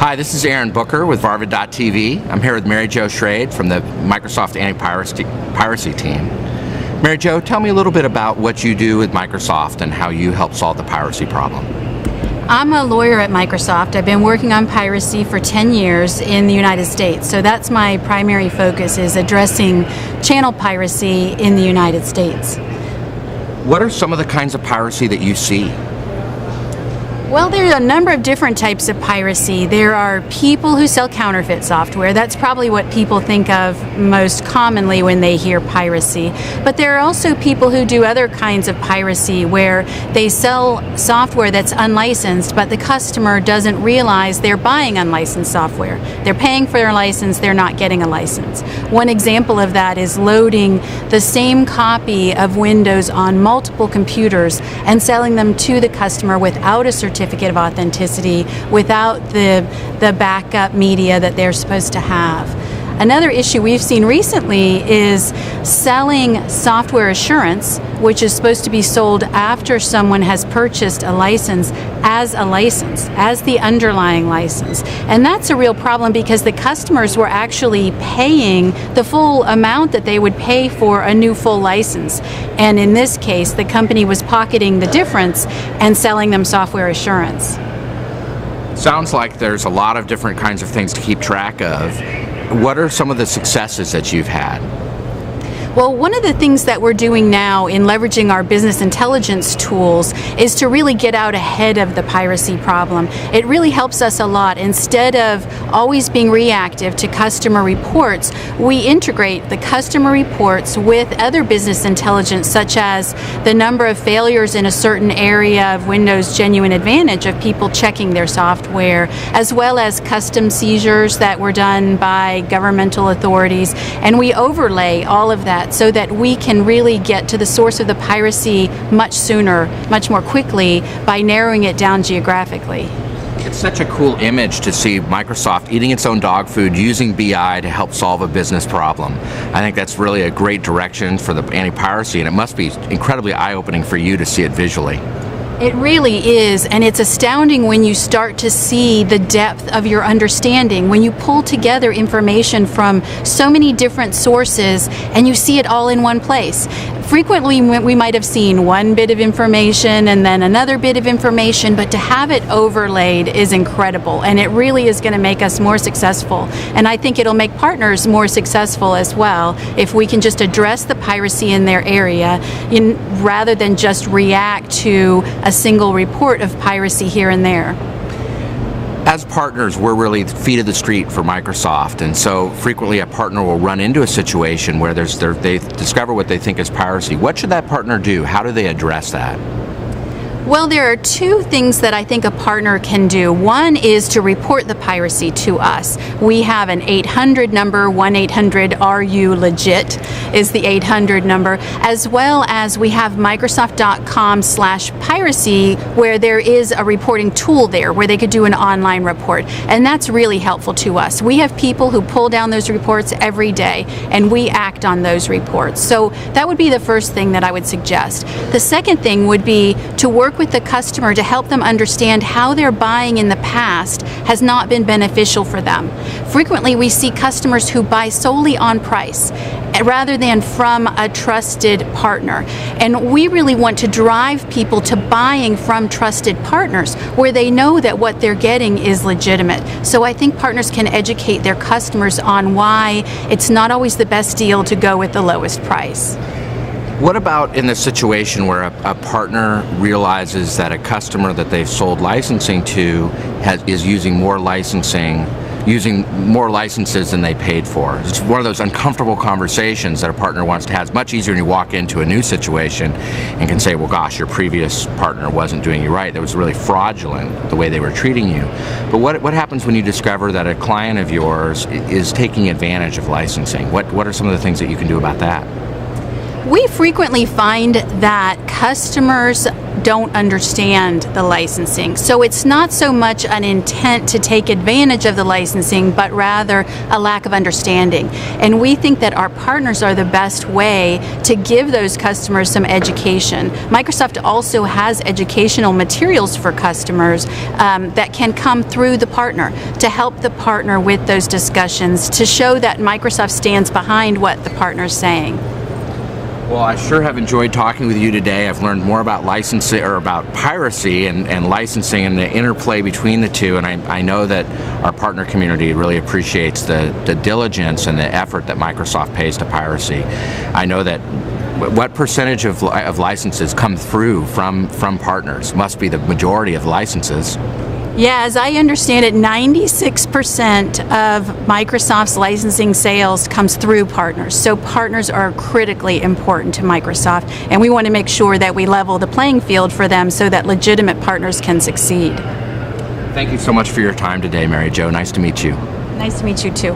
Hi, this is Aaron Booker with Varvid.tv. I'm here with Mary Jo Schrade from the Microsoft Anti-Piracy team. Mary Jo, tell me a little bit about what you do with Microsoft and how you help solve the piracy problem. I'm a lawyer at Microsoft. I've been working on piracy for 10 years in the United States. So that's my primary focus, is addressing channel piracy in the United States. What are some of the kinds of piracy that you see? Well, there are a number of different types of piracy. There are people who sell counterfeit software. That's probably what people think of most commonly when they hear piracy. But there are also people who do other kinds of piracy where they sell software that's unlicensed, but the customer doesn't realize they're buying unlicensed software. They're paying for their license, they're not getting a license. One example of that is loading the same copy of Windows on multiple computers and selling them to the customer without a certificate of authenticity, without the backup media that they're supposed to have. Another issue we've seen recently is selling software assurance, which is supposed to be sold after someone has purchased a license, as the underlying license. And that's a real problem because the customers were actually paying the full amount that they would pay for a new full license. And in this case, the company was pocketing the difference and selling them software assurance. Sounds like there's a lot of different kinds of things to keep track of. What are some of the successes that you've had? Well, one of the things that we're doing now in leveraging our business intelligence tools is to really get out ahead of the piracy problem. It really helps us a lot. Instead of always being reactive to customer reports, we integrate the customer reports with other business intelligence, such as the number of failures in a certain area of Windows Genuine Advantage of people checking their software, as well as custom seizures that were done by governmental authorities. And we overlay all of that so that we can really get to the source of the piracy much sooner, much more quickly, by narrowing it down geographically. It's such a cool image to see Microsoft eating its own dog food, using BI to help solve a business problem. I think that's really a great direction for the anti-piracy, and it must be incredibly eye-opening for you to see it visually. It really is, and it's astounding when you start to see the depth of your understanding, when you pull together information from so many different sources and you see it all in one place. Frequently we might have seen one bit of information and then another bit of information, but to have it overlaid is incredible, and it really is going to make us more successful. And I think it'll make partners more successful as well if we can just address the piracy in their area rather than just react to a single report of piracy here and there. As partners, we're really feet of the street for Microsoft, and so frequently a partner will run into a situation where they discover what they think is piracy. What should that partner do? How do they address that? Well, there are two things that I think a partner can do. One is to report the piracy to us. We have an 800 number, 1-800-RU-LEGIT is the 800 number, as well as we have Microsoft.com/piracy, where there is a reporting tool there where they could do an online report. And that's really helpful to us. We have people who pull down those reports every day, and we act on those reports. So that would be the first thing that I would suggest. The second thing would be to work with the customer to help them understand how their buying in the past has not been beneficial for them. Frequently we see customers who buy solely on price rather than from a trusted partner. And we really want to drive people to buying from trusted partners where they know that what they're getting is legitimate. So I think partners can educate their customers on why it's not always the best deal to go with the lowest price. What about in the situation where a partner realizes that a customer that they've sold licensing to is using more licenses than they paid for? It's one of those uncomfortable conversations that a partner wants to have. It's much easier when you walk into a new situation and can say, well, gosh, your previous partner wasn't doing you right. That was really fraudulent, the way they were treating you. But what happens when you discover that a client of yours is taking advantage of licensing? What are some of the things that you can do about that? We frequently find that customers don't understand the licensing. So it's not so much an intent to take advantage of the licensing, but rather a lack of understanding. And we think that our partners are the best way to give those customers some education. Microsoft also has educational materials for customers that can come through the partner to help the partner with those discussions, to show that Microsoft stands behind what the partner's saying. Well, I sure have enjoyed talking with you today. I've learned more about licensing, or about piracy and licensing, and the interplay between the two, and I know that our partner community really appreciates the diligence and the effort that Microsoft pays to piracy. I know that what percentage of licenses come through from partners? Must be the majority of licenses. Yeah, as I understand it, 96% of Microsoft's licensing sales comes through partners. So partners are critically important to Microsoft, and we want to make sure that we level the playing field for them so that legitimate partners can succeed. Thank you so much for your time today, Mary Jo. Nice to meet you. Nice to meet you too.